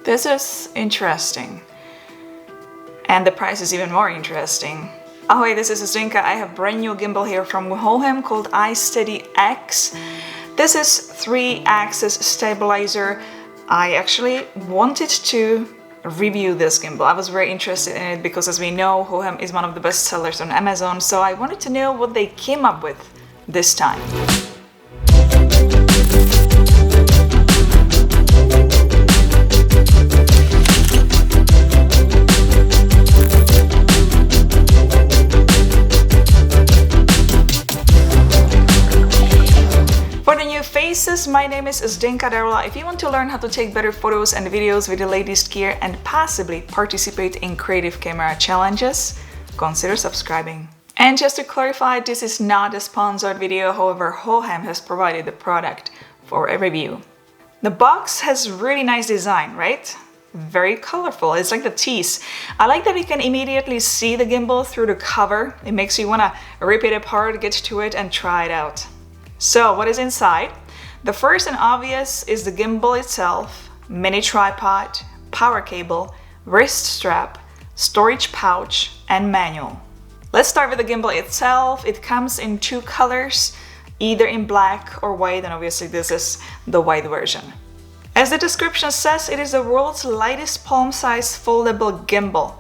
This is interesting. And the price is even more interesting. Oh hey, this is Zdenka. I have a brand new gimbal here from Hohem called iSteady X. This is 3-axis stabilizer. I actually wanted to review this gimbal. I was very interested in it because, as we know, Hohem is one of the best sellers on Amazon, so I wanted to know what they came up with this time. For the new faces, my name is Zdenka Darula. If you want to learn how to take better photos and videos with the latest gear and possibly participate in creative camera challenges, consider subscribing. And just to clarify, this is not a sponsored video, however, Hohem has provided the product for a review. The box has really nice design, right? Very colorful. It's like the tease. I like that you can immediately see the gimbal through the cover. It makes you want to rip it apart, get to it, and try it out. So what is inside? The first and obvious is the gimbal itself, mini tripod, power cable, wrist strap, storage pouch, and manual. Let's start with the gimbal itself. It comes in 2 colors, either in black or white, and obviously this is the white version. As the description says, it is the world's lightest palm-sized foldable gimbal.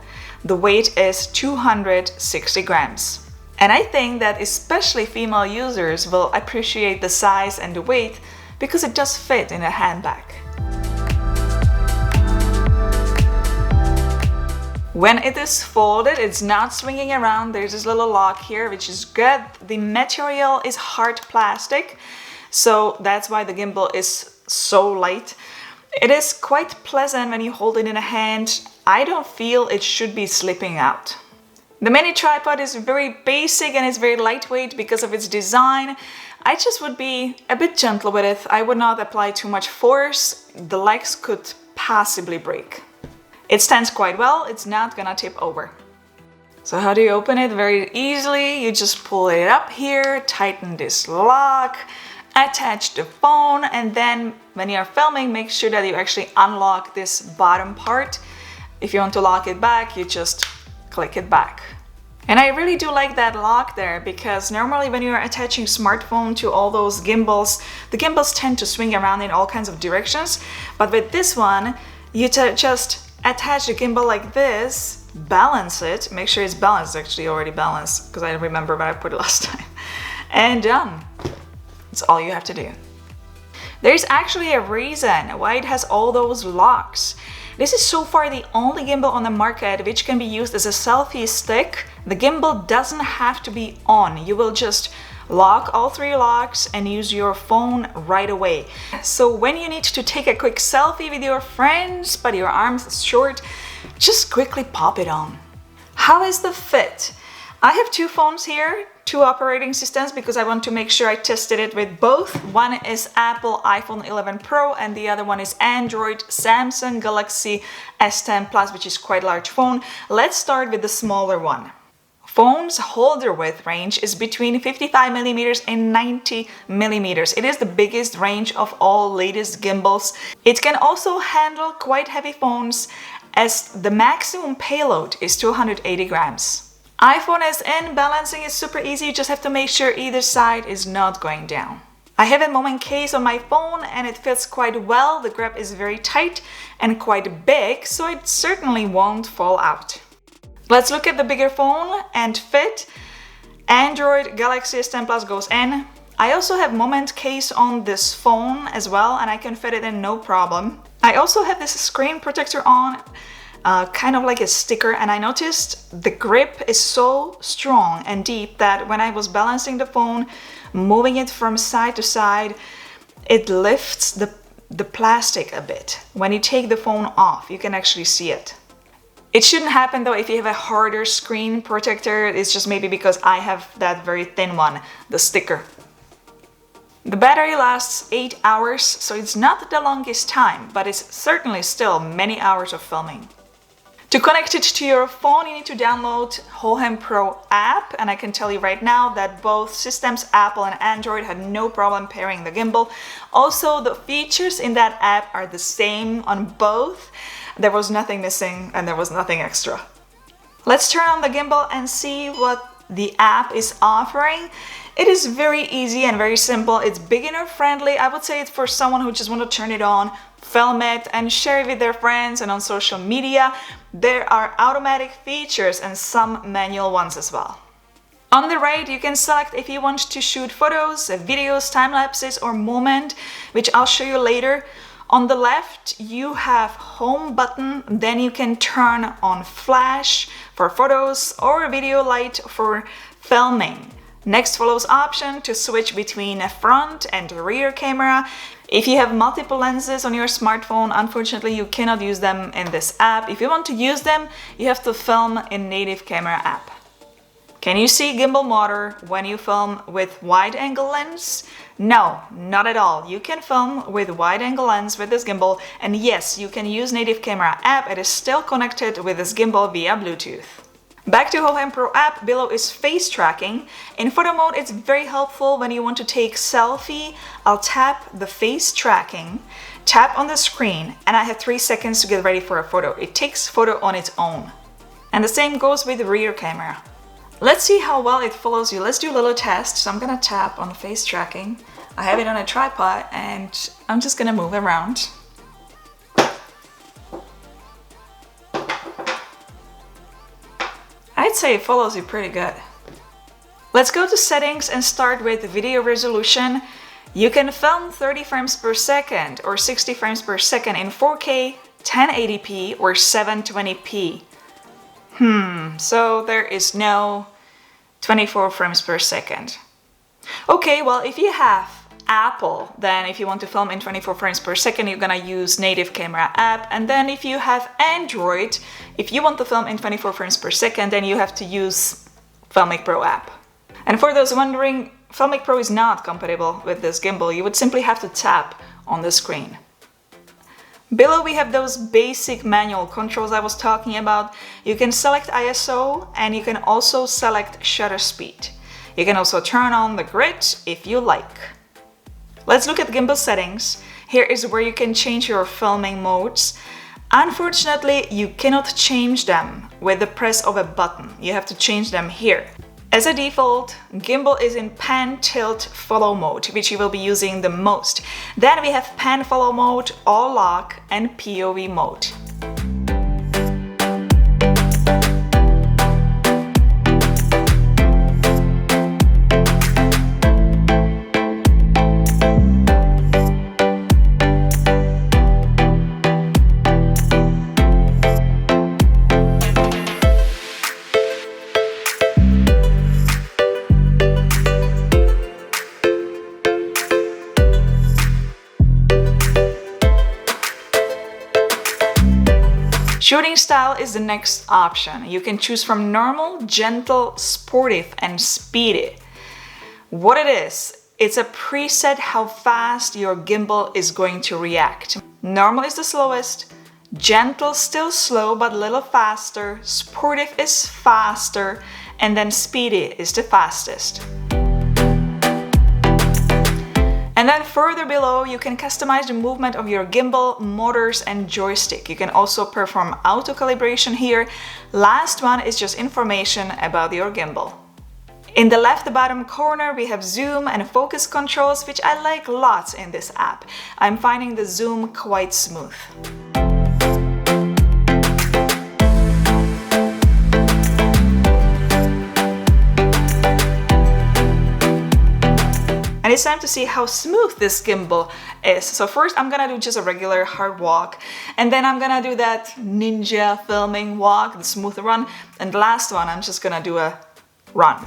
The weight is 260 grams. And I think that especially female users will appreciate the size and the weight because it does fit in a handbag. When it is folded, it's not swinging around. There's this little lock here, which is good. The material is hard plastic, so that's why the gimbal is so light. It is quite pleasant when you hold it in a hand. I don't feel it should be slipping out. The mini tripod is very basic and it's very lightweight because of its design. I just would be a bit gentle with it. I would not apply too much force. The legs could possibly break. It stands quite well. It's not gonna tip over. So how do you open it? Very easily. You just pull it up here, tighten this lock, attach the phone, and then when you are filming, make sure that you actually unlock this bottom part. If you want to lock it back, you just click it back. And I really do like that lock there because normally when you are attaching smartphone to all those gimbals, the gimbals tend to swing around in all kinds of directions. But with this one, you just attach the gimbal like this, balance it, make sure it's balanced, it's actually already balanced because I remember when I put it last time, and done. That's all you have to do. There's actually a reason why it has all those locks. This is so far the only gimbal on the market which can be used as a selfie stick. The gimbal doesn't have to be on. You will just lock all 3 locks and use your phone right away. So when you need to take a quick selfie with your friends, but your arms are short, just quickly pop it on. How is the fit? I have 2 phones here, 2 operating systems because I want to make sure I tested it with both. One is Apple iPhone 11 Pro and the other one is Android Samsung Galaxy S10 Plus, which is quite a large phone. Let's start with the smaller one. Phone's holder width range is between 55mm and 90mm. It is the biggest range of all latest gimbals. It can also handle quite heavy phones as the maximum payload is 280 grams. iPhone SN balancing is super easy, you just have to make sure either side is not going down. I have a moment case on my phone and it fits quite well. The grip is very tight and quite big, so it certainly won't fall out. Let's look at the bigger phone and fit. Android Galaxy S10 Plus goes in. I also have moment case on this phone as well and I can fit it in no problem. I also have this screen protector on, kind of like a sticker, and I noticed the grip is so strong and deep that when I was balancing the phone, moving it from side to side, it lifts the plastic a bit. When you take the phone off, you can actually see it. It shouldn't happen though if you have a harder screen protector. It's just maybe because I have that very thin one, the sticker. The battery lasts 8 hours, so it's not the longest time, but it's certainly still many hours of filming. To connect it to your phone, you need to download Hohem Pro app, and I can tell you right now that both systems, Apple and Android, had no problem pairing the gimbal. Also, the features in that app are the same on both. There was nothing missing and there was nothing extra. Let's turn on the gimbal and see what the app is offering. It is very easy and very simple. It's beginner friendly. I would say it's for someone who just want to turn it on, film it, and share it with their friends and on social media. There are automatic features and some manual ones as well. On the right, you can select if you want to shoot photos, videos, time lapses, or moment, which I'll show you later. On the left, you have home button, then you can turn on flash for photos or video light for filming. Next follows option to switch between a front and rear camera. If you have multiple lenses on your smartphone, unfortunately you cannot use them in this app. If you want to use them, you have to film in native camera app. Can you see gimbal motor when you film with wide angle lens? No, not at all. You can film with wide angle lens with this gimbal, and yes, you can use native camera app. It is still connected with this gimbal via Bluetooth. Back to Hohem Pro app, below is face tracking. In photo mode, it's very helpful when you want to take selfie. I'll tap the face tracking, tap on the screen, and I have 3 seconds to get ready for a photo. It takes photo on its own. And the same goes with the rear camera. Let's see how well it follows you. Let's do a little test. So I'm gonna tap on the face tracking. I have it on a tripod and I'm just gonna move around. I'd say it follows you pretty good. Let's go to settings and start with video resolution. You can film 30 frames per second or 60 frames per second in 4K, 1080p or 720p. So there is no 24 frames per second. Okay, well, if you have Apple, then if you want to film in 24 frames per second, you're gonna use native camera app. And then if you have Android, if you want to film in 24 frames per second, then you have to use Filmic Pro app. And for those wondering, Filmic Pro is not compatible with this gimbal. You would simply have to tap on the screen. Below we have those basic manual controls I was talking about. You can select ISO and you can also select shutter speed. You can also turn on the grid if you like. Let's look at gimbal settings. Here is where you can change your filming modes. Unfortunately, you cannot change them with the press of a button. You have to change them here. As a default, gimbal is in pan, tilt, follow mode, which you will be using the most. Then we have pan follow mode, all lock, and POV mode. Shooting style is the next option. You can choose from normal, gentle, sportive, and speedy. What it is, it's a preset how fast your gimbal is going to react. Normal is the slowest, gentle still slow but a little faster, sportive is faster, and then speedy is the fastest. And then further below, you can customize the movement of your gimbal, motors, and joystick. You can also perform auto calibration here. Last one is just information about your gimbal. In the left bottom corner, we have zoom and focus controls, which I like lots in this app. I'm finding the zoom quite smooth. And it's time to see how smooth this gimbal is. So first I'm gonna do just a regular hard walk, and then I'm gonna do that ninja filming walk, the smooth run, and the last one I'm just gonna do a run.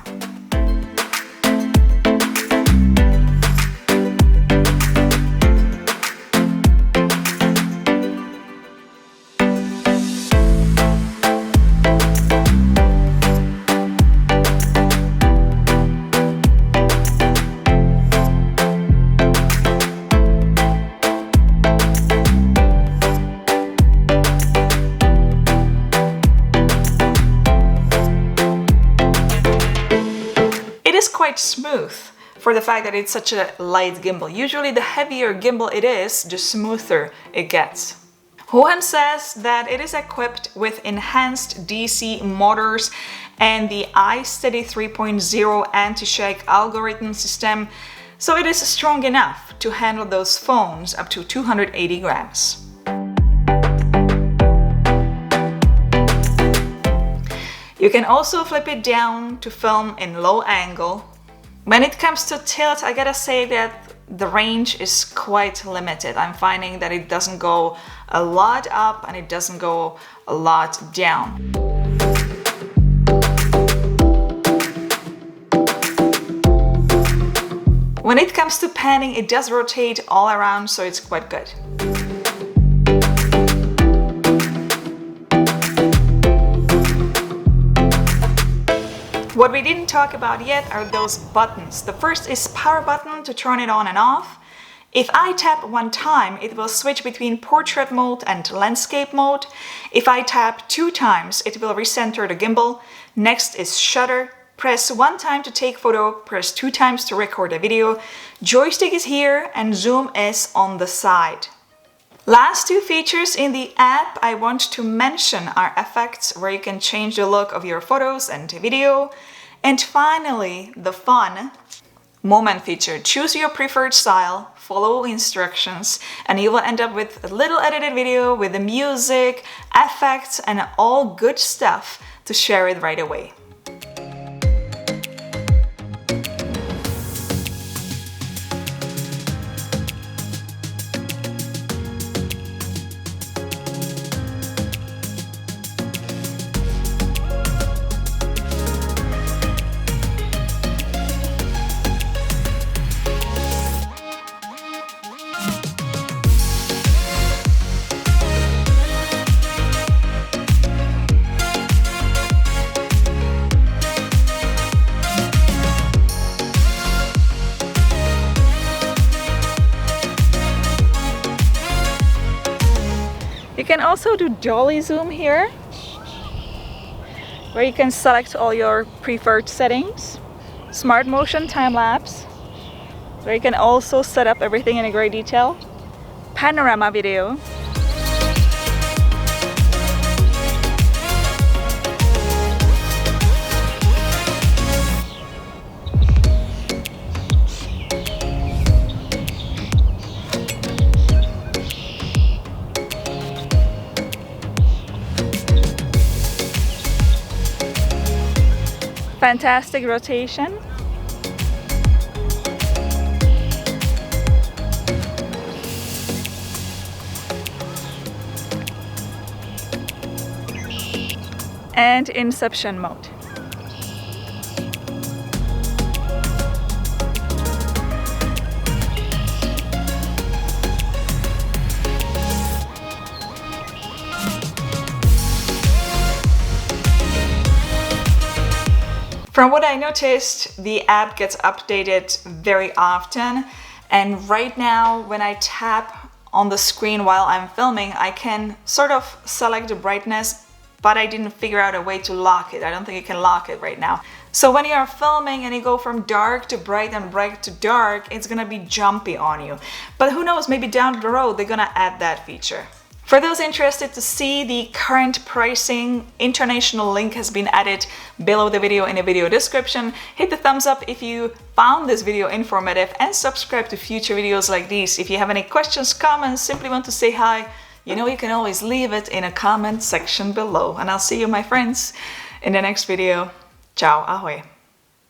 smooth for the fact that it's such a light gimbal. Usually the heavier gimbal it is, the smoother it gets. Hohem says that it is equipped with enhanced DC motors and the iSteady 3.0 anti-shake algorithm system, so it is strong enough to handle those phones up to 280 grams. You can also flip it down to film in low angle. When it comes to tilt, I gotta say that the range is quite limited. I'm finding that it doesn't go a lot up and it doesn't go a lot down. When it comes to panning, it does rotate all around, so it's quite good. What we didn't talk about yet are those buttons. The first is power button to turn it on and off. If I tap one time, it will switch between portrait mode and landscape mode. If I tap 2 times, it will recenter the gimbal. Next is shutter. Press 1 time to take photo, press 2 times to record a video. Joystick is here and zoom is on the side. Last 2 features in the app I want to mention are effects, where you can change the look of your photos and video. And finally, the fun moment feature. Choose your preferred style, follow instructions, and you will end up with a little edited video with the music, effects, and all good stuff to share it right away. You can also do dolly zoom here, where you can select all your preferred settings. Smart motion time lapse, where you can also set up everything in a great detail. Panorama video. Fantastic rotation. And inception mode. From what I noticed, the app gets updated very often, and right now when I tap on the screen while I'm filming, I can sort of select the brightness, but I didn't figure out a way to lock it. I don't think you can lock it right now. So when you're filming and you go from dark to bright and bright to dark, it's gonna be jumpy on you. But who knows, maybe down the road they're gonna add that feature. For those interested to see the current pricing, international link has been added below the video in the video description. Hit the thumbs up if you found this video informative and subscribe to future videos like these. If you have any questions, comments, simply want to say hi, you know you can always leave it in a comment section below. And I'll see you, my friends, in the next video. Ciao, ahoy.